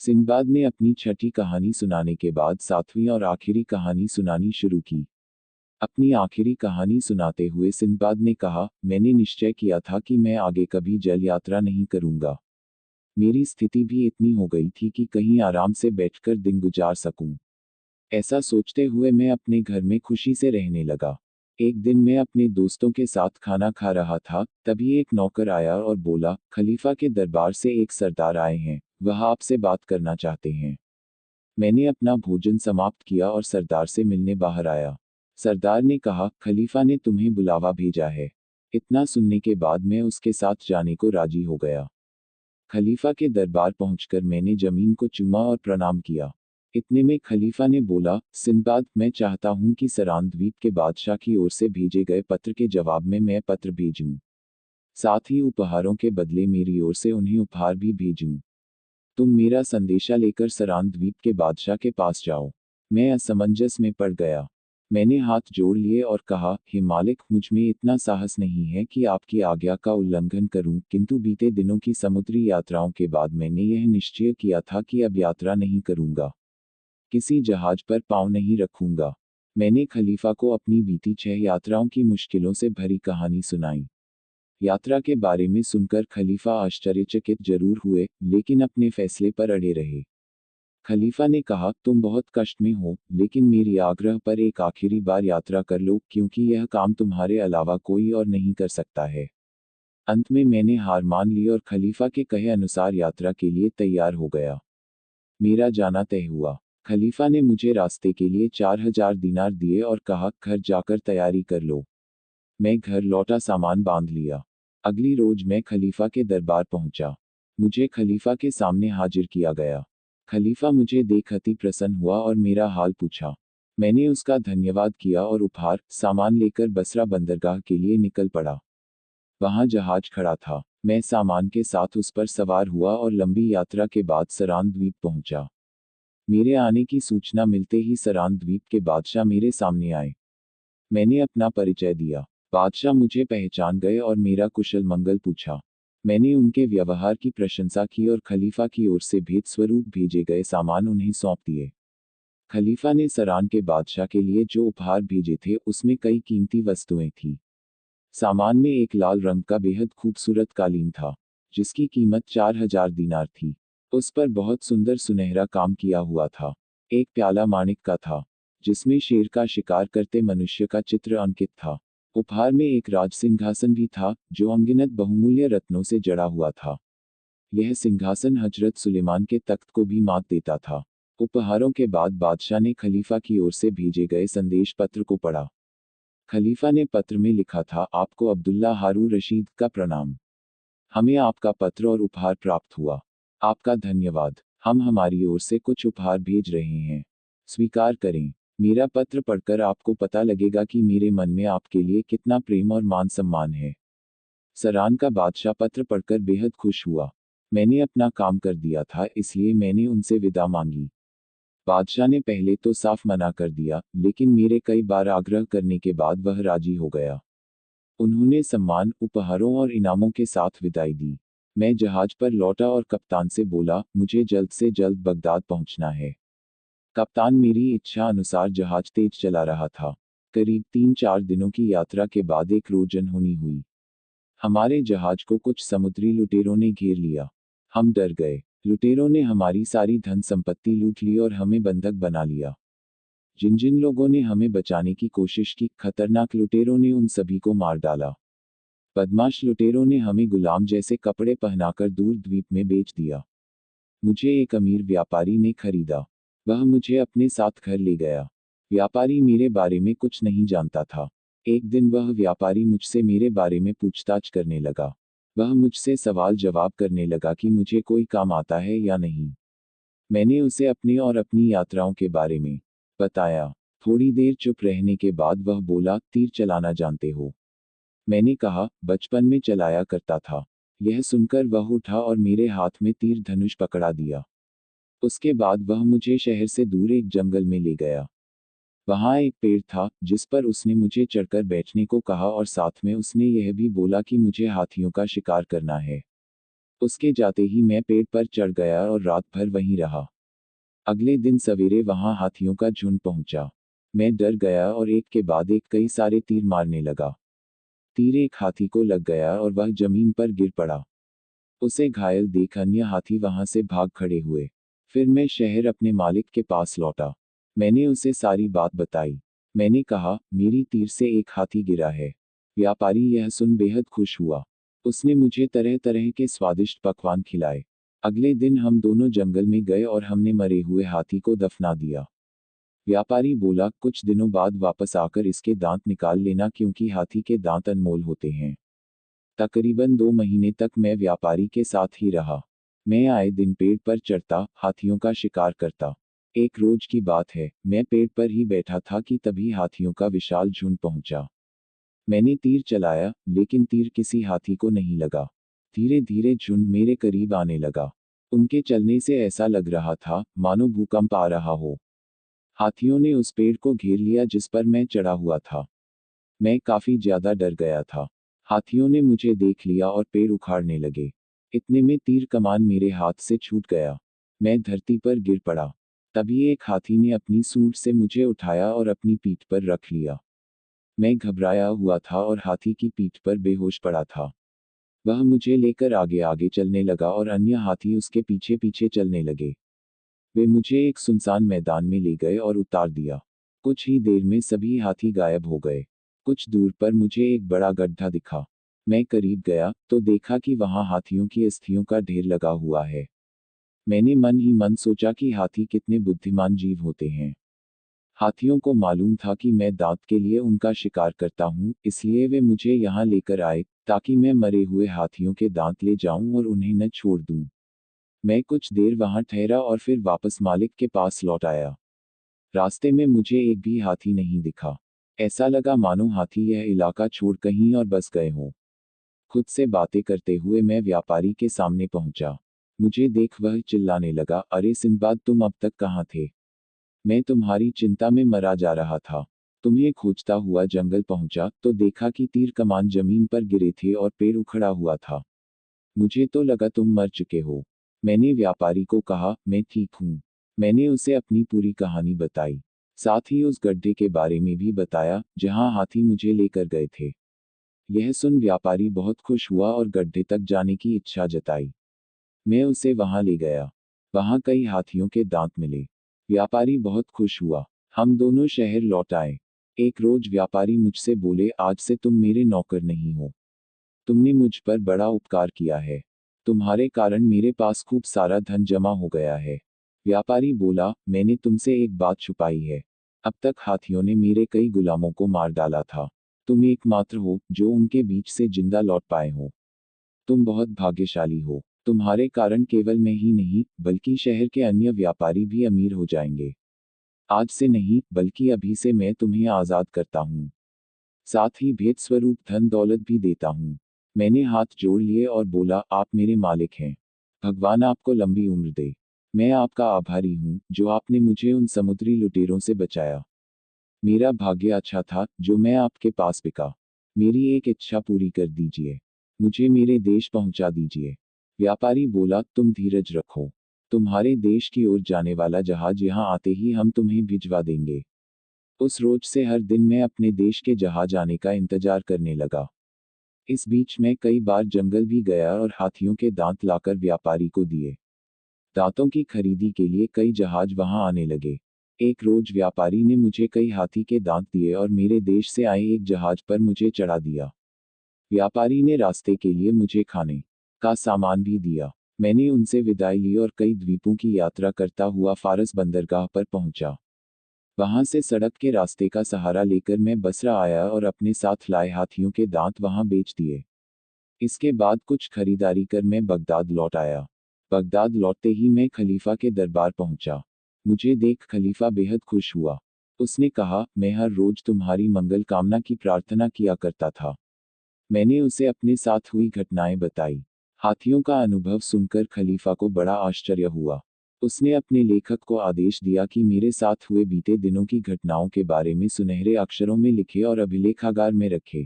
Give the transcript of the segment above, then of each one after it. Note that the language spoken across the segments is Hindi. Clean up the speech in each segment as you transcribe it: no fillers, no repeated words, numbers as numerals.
सिंदबाद ने अपनी छठी कहानी सुनाने के बाद सातवीं और आखिरी कहानी सुनानी शुरू की। अपनी आखिरी कहानी सुनाते हुए सिंदबाद ने कहा, मैंने निश्चय किया था कि मैं आगे कभी जल यात्रा नहीं करूंगा। मेरी स्थिति भी इतनी हो गई थी कि कहीं आराम से बैठकर दिन गुजार सकूं। ऐसा सोचते हुए मैं अपने घर में खुशी से रहने लगा। एक दिन मैं अपने दोस्तों के साथ खाना खा रहा था, तभी एक नौकर आया और बोला, खलीफा के दरबार से एक सरदार आए हैं, वह आपसे बात करना चाहते हैं। मैंने अपना भोजन समाप्त किया और सरदार से मिलने बाहर आया। सरदार ने कहा, खलीफा ने तुम्हें बुलावा भेजा है। इतना सुनने के बाद मैं उसके साथ जाने को राजी हो गया। खलीफा के दरबार पहुंचकर मैंने जमीन को चूमा और प्रणाम किया। इतने में खलीफा ने बोला, सिंदबाद, मैं चाहता हूं कि सरान द्वीप के बादशाह की ओर से भेजे गए पत्र के जवाब में मैं पत्र भेजूं। साथ ही उपहारों के बदले मेरी ओर से उन्हें उपहार भी भेजूं। तुम मेरा संदेशा लेकर सरान द्वीप के बादशाह के पास जाओ। मैं असमंजस में पड़ गया। मैंने हाथ जोड़ लिए और कहा, हे मालिक, मुझ में इतना साहस नहीं है कि आपकी आज्ञा का उल्लंघन करूं, किंतु बीते दिनों की समुद्री यात्राओं के बाद मैंने यह निश्चय किया था कि अब यात्रा नहीं करूंगा। किसी जहाज पर पांव नहीं रखूंगा। मैंने खलीफा को अपनी बीती 6 यात्राओं की मुश्किलों से भरी कहानी सुनाई। यात्रा के बारे में सुनकर खलीफा आश्चर्यचकित जरूर हुए, लेकिन अपने फैसले पर अड़े रहे। खलीफा ने कहा, तुम बहुत कष्ट में हो, लेकिन मेरी आग्रह पर एक आखिरी बार यात्रा कर लो, क्योंकि यह काम तुम्हारे अलावा कोई और नहीं कर सकता है। अंत में मैंने हार मान ली और खलीफा के कहे अनुसार यात्रा के लिए तैयार हो गया। मेरा जाना तय हुआ। खलीफा ने मुझे रास्ते के लिए 4000 दिनार दिए और कहा, घर जाकर तैयारी कर लो। मैं घर लौटा, सामान बांध लिया। अगली रोज मैं खलीफा के दरबार पहुंचा। मुझे खलीफा के सामने हाजिर किया गया। खलीफा मुझे देख अति प्रसन्न हुआ और मेरा हाल पूछा। मैंने उसका धन्यवाद किया और उपहार सामान लेकर बसरा बंदरगाह के लिए निकल पड़ा। वहां जहाज खड़ा था। मैं सामान के साथ उस पर सवार हुआ और लंबी यात्रा के बाद सरान द्वीप पहुंचा। मेरे आने की सूचना मिलते ही सरान द्वीप के बादशाह मेरे सामने आए। मैंने अपना परिचय दिया। बादशाह मुझे पहचान गए और मेरा कुशल मंगल पूछा। मैंने उनके व्यवहार की प्रशंसा की और खलीफा की ओर से भेंट स्वरूप भेजे गए सामान उन्हें सौंप दिए। खलीफा ने सरान के बादशाह के लिए जो उपहार भेजे थे उसमें कई कीमती वस्तुएं थी। सामान में एक लाल रंग का बेहद खूबसूरत कालीन था, जिसकी कीमत 4000 दिनार थी। उस पर बहुत सुंदर सुनहरा काम किया हुआ था। एक प्याला माणिक का था, जिसमें शेर का शिकार करते मनुष्य का चित्र अंकित था। उपहार में एक राज सिंहासन भी था, जो अनगिनत बहुमूल्य रत्नों से जड़ा हुआ था। यह सिंहासन हजरत सुलेमान के तख्त को भी मात देता था। उपहारों के बाद बादशाह ने खलीफा की ओर से भेजे गए संदेश पत्र को पढ़ा। खलीफा ने पत्र में लिखा था, आपको अब्दुल्ला हारून रशीद का प्रणाम। हमें आपका पत्र और उपहार प्राप्त हुआ। आपका धन्यवाद। हम हमारी ओर से कुछ उपहार भेज रहे हैं। स्वीकार करें। मेरा पत्र पढ़कर आपको पता लगेगा कि मेरे मन में आपके लिए कितना प्रेम और मान सम्मान है। सरान का बादशाह पत्र पढ़कर बेहद खुश हुआ। मैंने अपना काम कर दिया था, इसलिए मैंने उनसे विदा मांगी। बादशाह ने पहले तो साफ मना कर दिया, लेकिन मेरे कई बार आग्रह करने के बाद वह राजी हो गया। उन्होंने सम्मान, उपहारों और इनामों के साथ विदाई दी। मैं जहाज पर लौटा और कप्तान से बोला, मुझे जल्द से जल्द बगदाद पहुंचना है। कप्तान मेरी इच्छा अनुसार जहाज तेज चला रहा था। करीब 3-4 दिनों की यात्रा के बाद एक रोज अनहोनी हुई। हमारे जहाज को कुछ समुद्री लुटेरों ने घेर लिया। हम डर गए। लुटेरों ने हमारी सारी धन संपत्ति लूट ली और हमें बंधक बना लिया। जिन जिन लोगों ने हमें बचाने की कोशिश की, खतरनाक लुटेरों ने उन सभी को मार डाला। बदमाश लुटेरों ने हमें गुलाम जैसे कपड़े पहनाकर दूर द्वीप में बेच दिया। मुझे एक अमीर व्यापारी ने खरीदा। वह मुझे अपने साथ घर ले गया। व्यापारी मेरे बारे में कुछ नहीं जानता था। एक दिन वह व्यापारी मुझसे मेरे बारे में पूछताछ करने लगा। वह मुझसे सवाल जवाब करने लगा कि मुझे कोई काम आता है या नहीं। मैंने उसे अपने और अपनी यात्राओं के बारे में बताया। थोड़ी देर चुप रहने के बाद वह बोला, तीर चलाना जानते हो? मैंने कहा, बचपन में चलाया करता था। यह सुनकर वह उठा और मेरे हाथ में तीर धनुष पकड़ा दिया। उसके बाद वह मुझे शहर से दूर एक जंगल में ले गया। वहां एक पेड़ था, जिस पर उसने मुझे चढ़कर बैठने को कहा और साथ में उसने यह भी बोला कि मुझे हाथियों का शिकार करना है। उसके जाते ही मैं पेड़ पर चढ़ गया और रात भर वहीं रहा। अगले दिन सवेरे वहां हाथियों का झुंड पहुंचा। मैं डर गया और एक के बाद एक कई सारे तीर मारने लगा। तीर एक हाथी को लग गया और वह जमीन पर गिर पड़ा। उसे घायल देख अन्य हाथी वहां से भाग खड़े हुए। फिर मैं शहर अपने मालिक के पास लौटा। मैंने उसे सारी बात बताई। मैंने कहा, मेरी तीर से एक हाथी गिरा है। व्यापारी यह सुन बेहद खुश हुआ। उसने मुझे तरह तरह के स्वादिष्ट पकवान खिलाए। अगले दिन हम दोनों जंगल में गए और हमने मरे हुए हाथी को दफना दिया। व्यापारी बोला, कुछ दिनों बाद वापस आकर इसके दांत निकाल लेना क्योंकि हाथी के दांत अनमोल होते हैं। तकरीबन 2 महीने तक मैं व्यापारी के साथ ही रहा। मैं आए दिन पेड़ पर चढ़ता, हाथियों का शिकार करता। एक रोज की बात है, मैं पेड़ पर ही बैठा था कि तभी हाथियों का विशाल झुंड पहुंचा। मैंने तीर चलाया, लेकिन तीर किसी हाथी को नहीं लगा। धीरे धीरे झुंड मेरे करीब आने लगा। उनके चलने से ऐसा लग रहा था मानो भूकंप आ रहा हो। हाथियों ने उस पेड़ को घेर लिया जिस पर मैं चढ़ा हुआ था। मैं काफी ज्यादा डर गया था। हाथियों ने मुझे देख लिया और पेड़ उखाड़ने लगे। इतने में तीर कमान मेरे हाथ से छूट गया। मैं धरती पर गिर पड़ा। तभी एक हाथी ने अपनी सूंड से मुझे उठाया और अपनी पीठ पर रख लिया। मैं घबराया हुआ था और हाथी की पीठ पर बेहोश पड़ा था। वह मुझे लेकर आगे आगे चलने लगा और अन्य हाथी उसके पीछे पीछे चलने लगे। वे मुझे एक सुनसान मैदान में ले गए और उतार दिया। कुछ ही देर में सभी हाथी गायब हो गए। कुछ दूर पर मुझे एक बड़ा गड्ढा दिखा। मैं करीब गया तो देखा कि वहां हाथियों की अस्थियों का ढेर लगा हुआ है। मैंने मन ही मन सोचा कि हाथी कितने बुद्धिमान जीव होते हैं। हाथियों को मालूम था कि मैं दांत के लिए उनका शिकार करता हूँ, इसलिए वे मुझे यहाँ लेकर आए ताकि मैं मरे हुए हाथियों के दांत ले जाऊं और उन्हें न छोड़ दूं। मैं कुछ देर वहां ठहरा और फिर वापस मालिक के पास लौट आया। रास्ते में मुझे एक भी हाथी नहीं दिखा। ऐसा लगा मानो हाथी यह इलाका छोड़ कहीं और बस गए हों। खुद से बातें करते हुए मैं व्यापारी के सामने पहुंचा। मुझे देख वह चिल्लाने लगा, अरे सिंदबाद, तुम अब तक कहाँ थे? मैं तुम्हारी चिंता में मरा जा रहा था। तुम्हें खोजता हुआ जंगल पहुंचा तो देखा कि तीर कमान जमीन पर गिरे थे और पेड़ उखड़ा हुआ था। मुझे तो लगा तुम मर चुके हो। मैंने व्यापारी को कहा, मैं ठीक हूँ। मैंने उसे अपनी पूरी कहानी बताई। साथ ही उस गड्ढे के बारे में भी बताया जहां हाथी मुझे लेकर गए थे। यह सुन व्यापारी बहुत खुश हुआ और गड्ढे तक जाने की इच्छा जताई। मैं उसे वहां ले गया। वहां कई हाथियों के दांत मिले। व्यापारी बहुत खुश हुआ। हम दोनों शहर लौट आए। एक रोज व्यापारी मुझसे बोले, आज से तुम मेरे नौकर नहीं हो। तुमने मुझ पर बड़ा उपकार किया है। तुम्हारे कारण मेरे पास खूब सारा धन जमा हो गया है। व्यापारी बोला, मैंने तुमसे एक बात छुपाई है। अब तक हाथियों ने मेरे कई गुलामों को मार डाला था। तुम एकमात्र हो जो उनके बीच से जिंदा लौट पाए हो। तुम बहुत भाग्यशाली हो। तुम्हारे कारण केवल मैं ही नहीं, बल्कि शहर के अन्य व्यापारी भी अमीर हो जाएंगे। आज से नहीं, बल्कि अभी से मैं तुम्हें आजाद करता हूँ। साथ ही भेद स्वरूप धन दौलत भी देता हूँ। मैंने हाथ जोड़ लिए और बोला, आप मेरे मालिक हैं। भगवान आपको लंबी उम्र दे। मैं आपका आभारी हूँ जो आपने मुझे उन समुद्री लुटेरों से बचाया। मेरा भाग्य अच्छा था जो मैं आपके पास बिका। मेरी एक इच्छा पूरी कर दीजिए। मुझे मेरे देश पहुंचा दीजिए। व्यापारी बोला, तुम धीरज रखो। तुम्हारे देश की ओर जाने वाला जहाज यहाँ आते ही हम तुम्हें भिजवा देंगे। उस रोज से हर दिन मैं अपने देश के जहाज आने का इंतजार करने लगा। इस बीच मैं कई बार जंगल भी गया और हाथियों के दांत लाकर व्यापारी को दिए। दांतों की खरीदी के लिए कई जहाज वहां आने लगे। एक रोज व्यापारी ने मुझे कई हाथी के दांत दिए और मेरे देश से आए एक जहाज पर मुझे चढ़ा दिया। व्यापारी ने रास्ते के लिए मुझे खाने का सामान भी दिया। मैंने उनसे विदाई ली और कई द्वीपों की यात्रा करता हुआ फारस बंदरगाह पर पहुंचा। वहां से सड़क के रास्ते का सहारा लेकर मैं बसरा आया और अपने साथ लाए हाथियों के दांत वहां बेच दिए। इसके बाद कुछ खरीदारी कर मैं बगदाद लौट आया। बगदाद लौटते ही मैं खलीफा के दरबार पहुंचा। मुझे देख खलीफा बेहद खुश हुआ। उसने कहा, मैं हर रोज तुम्हारी मंगल कामना की प्रार्थना किया करता था। मैंने उसे अपने साथ हुई घटनाएं बताई। हाथियों का अनुभव सुनकर खलीफा को बड़ा आश्चर्य हुआ। उसने अपने लेखक को आदेश दिया कि मेरे साथ हुए बीते दिनों की घटनाओं के बारे में सुनहरे अक्षरों में लिखे और अभिलेखागार में रखे।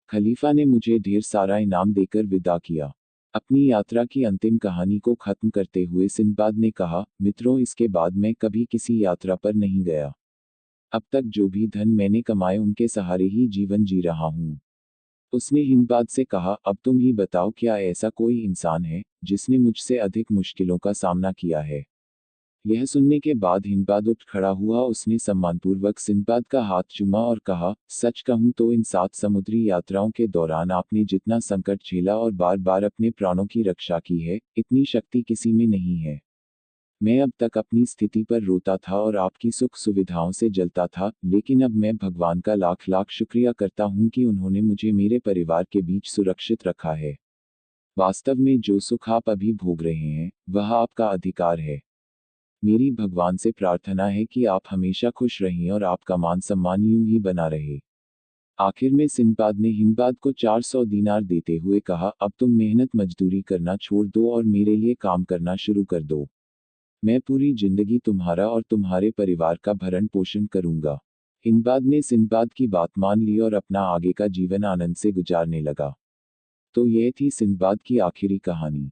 खलीफा ने मुझे ढेर सारा इनाम देकर विदा किया। अपनी यात्रा की अंतिम कहानी को खत्म करते हुए सिंदबाद ने कहा, मित्रों, इसके बाद मैं कभी किसी यात्रा पर नहीं गया। अब तक जो भी धन मैंने कमाए उनके सहारे ही जीवन जी रहा हूँ। उसने हिंदबाद से कहा, अब तुम ही बताओ, क्या ऐसा कोई इंसान है जिसने मुझसे अधिक मुश्किलों का सामना किया है? यह सुनने के बाद हिंदबाद उठ खड़ा हुआ। उसने सम्मानपूर्वक सिंदबाद का हाथ चूमा और कहा, सच कहूं तो इन 7 समुद्री यात्राओं के दौरान आपने जितना संकट झेला और बार बार अपने प्राणों की रक्षा की है, इतनी शक्ति किसी में नहीं है। मैं अब तक अपनी स्थिति पर रोता था और आपकी सुख सुविधाओं से जलता था, लेकिन अब मैं भगवान का लाख लाख शुक्रिया करता हूँ कि उन्होंने मुझे मेरे परिवार के बीच सुरक्षित रखा है। वास्तव में जो सुख आप अभी भोग रहे हैं, वह आपका अधिकार है। मेरी भगवान से प्रार्थना है कि आप हमेशा खुश रहें और आपका मान सम्मान यूं ही बना रहे। आखिर में सिंदबाद ने हिंदबाद को 400 दीनार देते हुए कहा, अब तुम मेहनत मजदूरी करना छोड़ दो और मेरे लिए काम करना शुरू कर दो। मैं पूरी जिंदगी तुम्हारा और तुम्हारे परिवार का भरण पोषण करूंगा। हिंदबाद ने सिंदबाद की बात मान ली और अपना आगे का जीवन आनंद से गुजारने लगा। तो यह थी सिंदबाद की आखिरी कहानी।